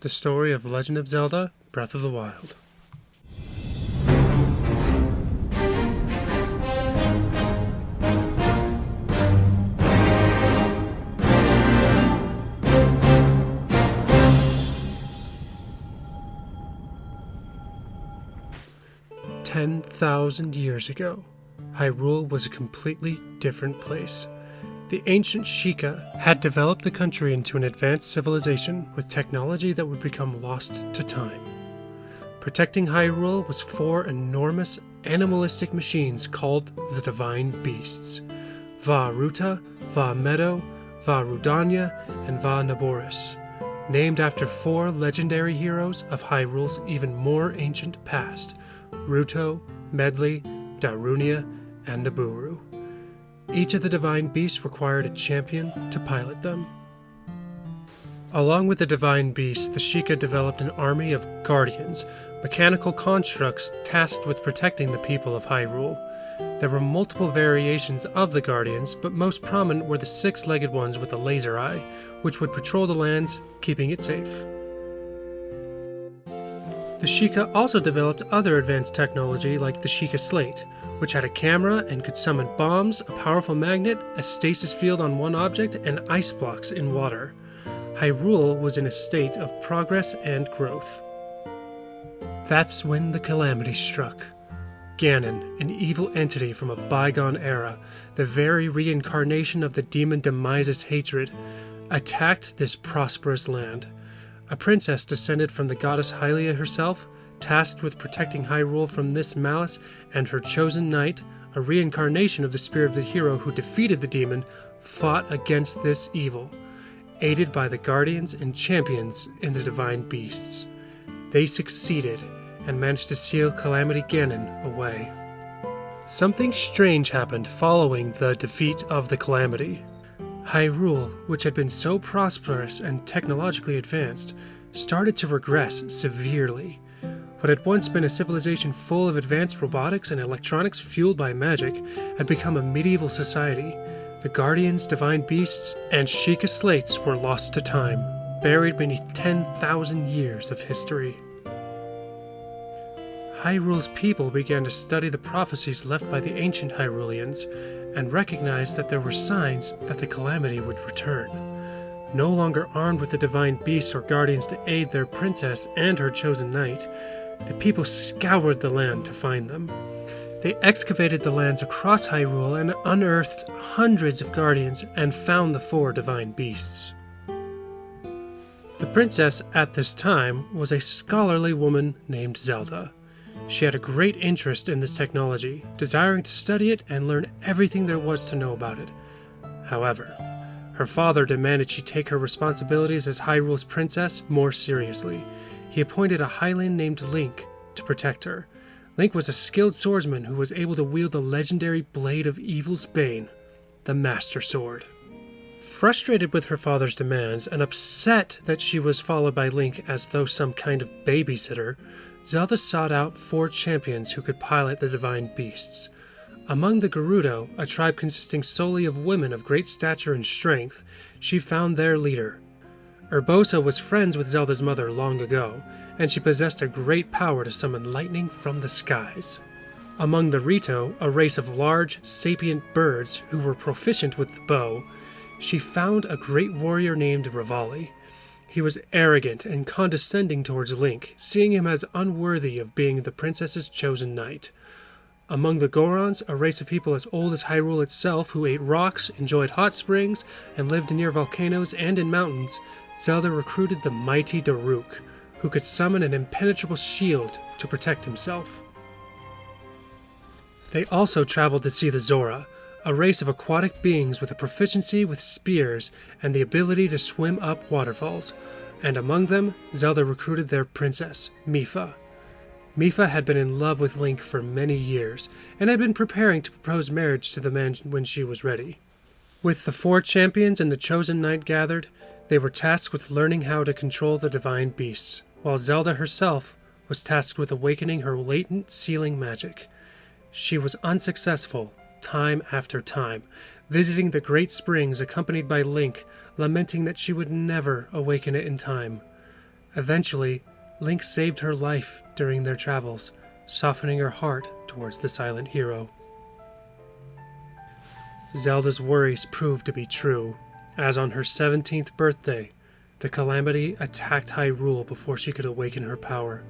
the story of Legend of Zelda Breath of the Wild. "10,000 years ago, Hyrule was a completely different place. The ancient Sheikah had developed the country into an advanced civilization with technology that would become lost to time. Protecting Hyrule was 4 enormous animalistic machines called the Divine Beasts: Vah Ruta, Vah Meadow, Vah Rudania, and Vah Naboris, named after 4 legendary heroes of Hyrule's even more ancient past: Ruto, Medli, Darunia, and Nabooru. Each of the Divine Beasts required a champion to pilot them. Along with the Divine Beasts, the Sheikah developed an army of Guardians, mechanical constructs tasked with protecting the people of Hyrule. There were multiple variations of the Guardians, but most prominent were the 6-legged ones with a laser eye, which would patrol the lands, keeping it safe. The Sheikah also developed other advanced technology like the Sheikah Slate, which had a camera and could summon bombs, a powerful magnet, a stasis field on one object, and ice blocks in water. Hyrule was in a state of progress and growth. That's when the calamity struck. Ganon, an evil entity from a bygone era, the very reincarnation of the demon Demise's hatred, attacked this prosperous land. A princess descended from the goddess Hylia herself, tasked with protecting Hyrule from this malice, and her chosen knight, a reincarnation of the spirit of the hero who defeated the demon, fought against this evil, aided by the guardians and champions in the Divine Beasts. They succeeded and managed to seal Calamity Ganon away. Something strange happened following the defeat of the Calamity. Hyrule, which had been so prosperous and technologically advanced, started to regress severely. What had once been a civilization full of advanced robotics and electronics fueled by magic had become a medieval society. The Guardians, Divine Beasts, and Sheikah Slates were lost to time, buried beneath 10,000 years of history. Hyrule's people began to study the prophecies left by the ancient Hyruleans and recognized that there were signs that the calamity would return. No longer armed with the Divine Beasts or Guardians to aid their princess and her chosen knight, the people scoured the land to find them. They excavated the lands across Hyrule and unearthed hundreds of Guardians and found the 4 Divine Beasts. The princess at this time was a scholarly woman named Zelda. She had a great interest in this technology, desiring to study it and learn everything there was to know about it. However, her father demanded she take her responsibilities as Hyrule's princess more seriously. He appointed a Hylian named Link to protect her. Link was a skilled swordsman who was able to wield the legendary Blade of Evil's Bane, the Master Sword. Frustrated with her father's demands and upset that she was followed by Link as though some kind of babysitter, Zelda sought out 4 champions who could pilot the Divine Beasts. Among the Gerudo, a tribe consisting solely of women of great stature and strength, she found their leader. Urbosa was friends with Zelda's mother long ago, and she possessed a great power to summon lightning from the skies. Among the Rito, a race of large, sapient birds who were proficient with the bow, she found a great warrior named Revali. He was arrogant and condescending towards Link, seeing him as unworthy of being the princess's chosen knight. Among the Gorons, a race of people as old as Hyrule itself who ate rocks, enjoyed hot springs, and lived near volcanoes and in mountains, Zelda recruited the mighty Daruk, who could summon an impenetrable shield to protect himself. They also traveled to see the Zora, a race of aquatic beings with a proficiency with spears and the ability to swim up waterfalls, and among them, Zelda recruited their princess, Mipha. Mipha had been in love with Link for many years, and had been preparing to propose marriage to the man when she was ready. With the 4 champions and the chosen knight gathered, they were tasked with learning how to control the Divine Beasts, while Zelda herself was tasked with awakening her latent sealing magic. She was unsuccessful time after time, visiting the Great Springs accompanied by Link, lamenting that she would never awaken it in time. Eventually, Link saved her life during their travels, softening her heart towards the silent hero. Zelda's worries proved to be true, as on her 17th birthday, the Calamity attacked Hyrule before she could awaken her power.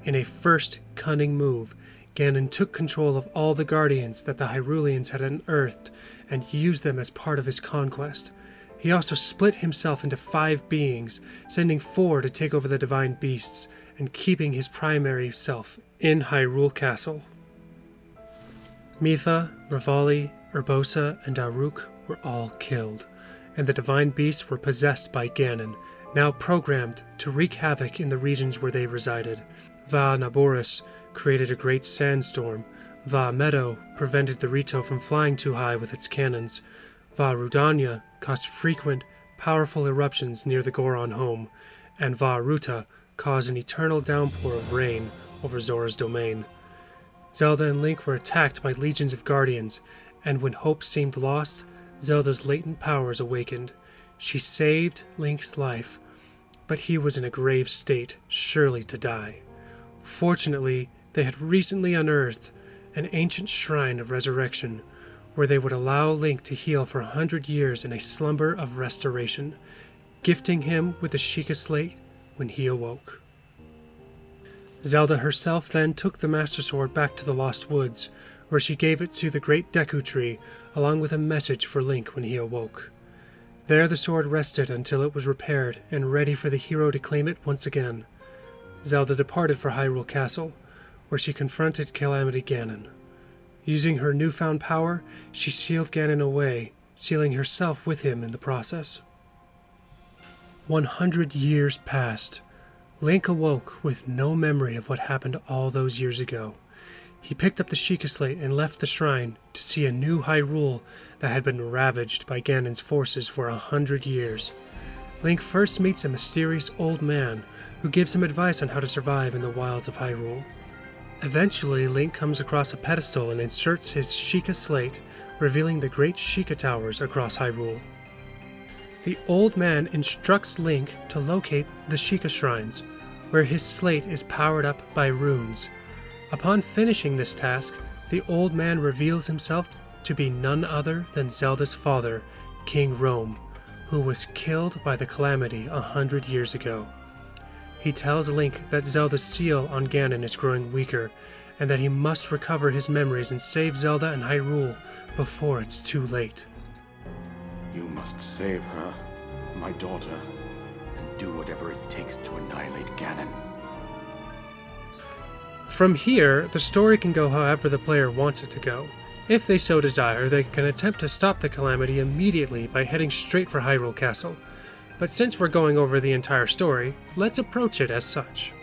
In a first cunning move, Ganon took control of all the Guardians that the Hyruleans had unearthed and used them as part of his conquest. He also split himself into 5 beings, sending 4 to take over the Divine Beasts and keeping his primary self in Hyrule Castle. Mipha, Revali, Urbosa, and Daruk were all killed, and the Divine Beasts were possessed by Ganon, now programmed to wreak havoc in the regions where they resided. Va Naboris created a great sandstorm. Va Meadow prevented the Rito from flying too high with its cannons. Va Rudania caused frequent, powerful eruptions near the Goron home, and Va Ruta caused an eternal downpour of rain over Zora's domain. Zelda and Link were attacked by legions of guardians, and when hope seemed lost, Zelda's latent powers awakened. She saved Link's life, but he was in a grave state, surely to die. Fortunately, they had recently unearthed an ancient shrine of resurrection, where they would allow Link to heal for 100 years in a slumber of restoration, gifting him with the Sheikah Slate when he awoke. Zelda herself then took the Master Sword back to the Lost Woods, where she gave it to the great Deku Tree, along with a message for Link when he awoke. There the sword rested until it was repaired and ready for the hero to claim it once again. Zelda departed for Hyrule Castle, where she confronted Calamity Ganon. Using her newfound power, she sealed Ganon away, sealing herself with him in the process. 100 years passed. Link awoke with no memory of what happened all those years ago. He picked up the Sheikah Slate and left the shrine to see a new Hyrule that had been ravaged by Ganon's forces for 100 years. Link first meets a mysterious old man who gives him advice on how to survive in the wilds of Hyrule. Eventually, Link comes across a pedestal and inserts his Sheikah Slate, revealing the great Sheikah Towers across Hyrule. The old man instructs Link to locate the Sheikah Shrines, where his slate is powered up by runes. Upon finishing this task, the old man reveals himself to be none other than Zelda's father, King Rome, who was killed by the Calamity 100 years ago. He tells Link that Zelda's seal on Ganon is growing weaker, and that he must recover his memories and save Zelda and Hyrule before it's too late. You must save her, my daughter, and do whatever it takes to annihilate Ganon. From here, the story can go however the player wants it to go. If they so desire, they can attempt to stop the Calamity immediately by heading straight for Hyrule Castle. But since we're going over the entire story, let's approach it as such.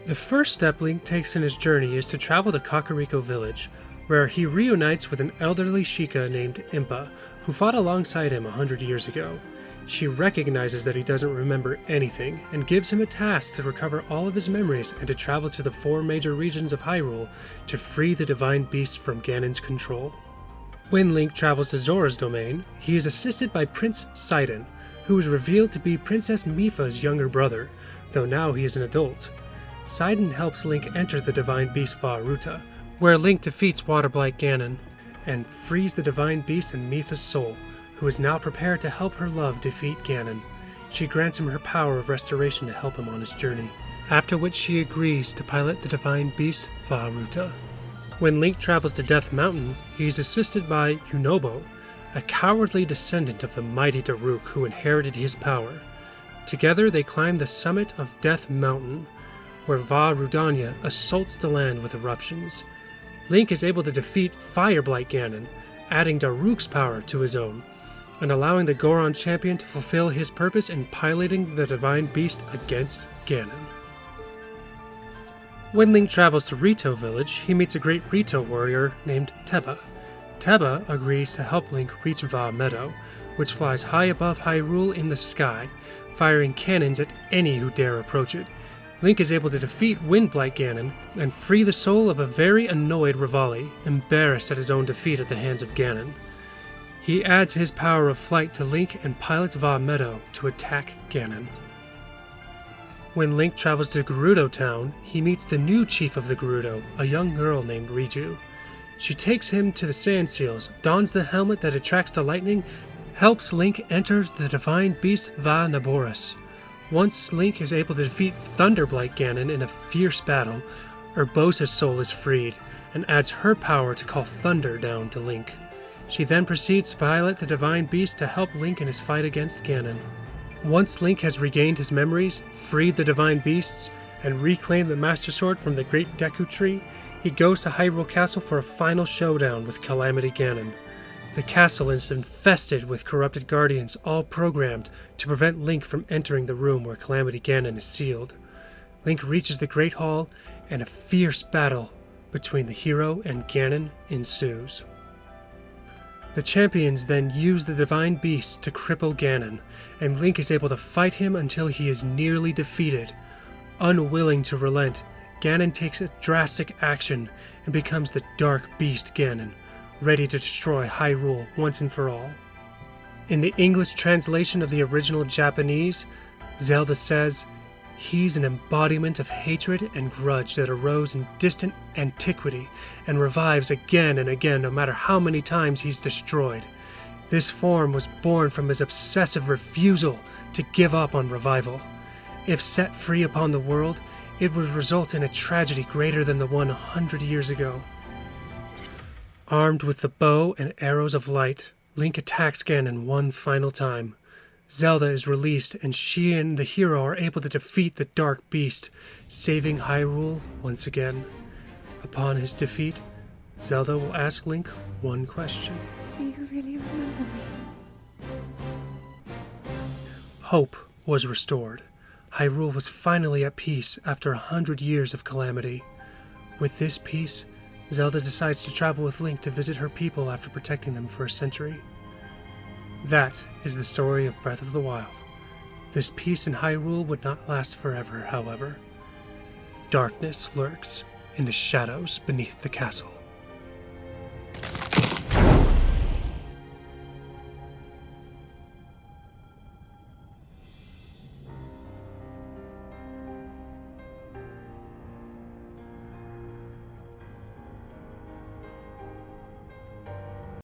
The first step Link takes in his journey is to travel to Kakariko Village, where he reunites with an elderly Sheikah named Impa, who fought alongside him 100 years ago. She recognizes that he doesn't remember anything, and gives him a task to recover all of his memories and to travel to the 4 major regions of Hyrule to free the Divine Beasts from Ganon's control. When Link travels to Zora's domain, he is assisted by Prince Sidon, who is revealed to be Princess Mipha's younger brother, though now he is an adult. Sidon helps Link enter the Divine Beast Va Ruta, where Link defeats Waterblight Ganon, and frees the Divine Beast and Mipha's soul, who is now prepared to help her love defeat Ganon. She grants him her power of restoration to help him on his journey, after which she agrees to pilot the Divine Beast Va Ruta. When Link travels to Death Mountain, he is assisted by Yunobo, a cowardly descendant of the mighty Daruk who inherited his power. Together they climb the summit of Death Mountain, where Va Rudania assaults the land with eruptions. Link is able to defeat Fireblight Ganon, adding Daruk's power to his own, and allowing the Goron champion to fulfill his purpose in piloting the Divine Beast against Ganon. When Link travels to Rito Village, he meets a great Rito warrior named Teba. Teba agrees to help Link reach Va Meadow, which flies high above Hyrule in the sky, firing cannons at any who dare approach it. Link is able to defeat Windblight Ganon and free the soul of a very annoyed Revali, embarrassed at his own defeat at the hands of Ganon. He adds his power of flight to Link and pilots Va Meadow to attack Ganon. When Link travels to Gerudo Town, he meets the new chief of the Gerudo, a young girl named Riju. She takes him to the Sand Seals, dons the helmet that attracts the lightning, helps Link enter the divine beast Va Naboris. Once Link is able to defeat Thunderblight Ganon in a fierce battle, Urbosa's soul is freed, and adds her power to call thunder down to Link. She then proceeds to pilot the divine beast to help Link in his fight against Ganon. Once Link has regained his memories, freed the divine beasts, and reclaimed the Master Sword from the Great Deku Tree, he goes to Hyrule Castle for a final showdown with Calamity Ganon. The castle is infested with corrupted guardians, all programmed to prevent Link from entering the room where Calamity Ganon is sealed. Link reaches the Great Hall, and a fierce battle between the hero and Ganon ensues. The champions then use the divine beast to cripple Ganon, and Link is able to fight him until he is nearly defeated. Unwilling to relent, Ganon takes a drastic action and becomes the Dark Beast Ganon, ready to destroy Hyrule once and for all. In the English translation of the original Japanese, Zelda says, "He's an embodiment of hatred and grudge that arose in distant antiquity and revives again and again no matter how many times he's destroyed. This form was born from his obsessive refusal to give up on revival. If set free upon the world, it would result in a tragedy greater than the one 100 years ago." Armed with the bow and arrows of light, Link attacks Ganon one final time. Zelda is released, and she and the hero are able to defeat the Dark Beast, saving Hyrule once again. Upon his defeat, Zelda will ask Link one question. Do you really remember me? Hope was restored. Hyrule was finally at peace after 100 years of calamity. With this peace, Zelda decides to travel with Link to visit her people after protecting them for a century. That is the story of Breath of the Wild. This peace in Hyrule would not last forever, however. Darkness lurks in the shadows beneath the castle.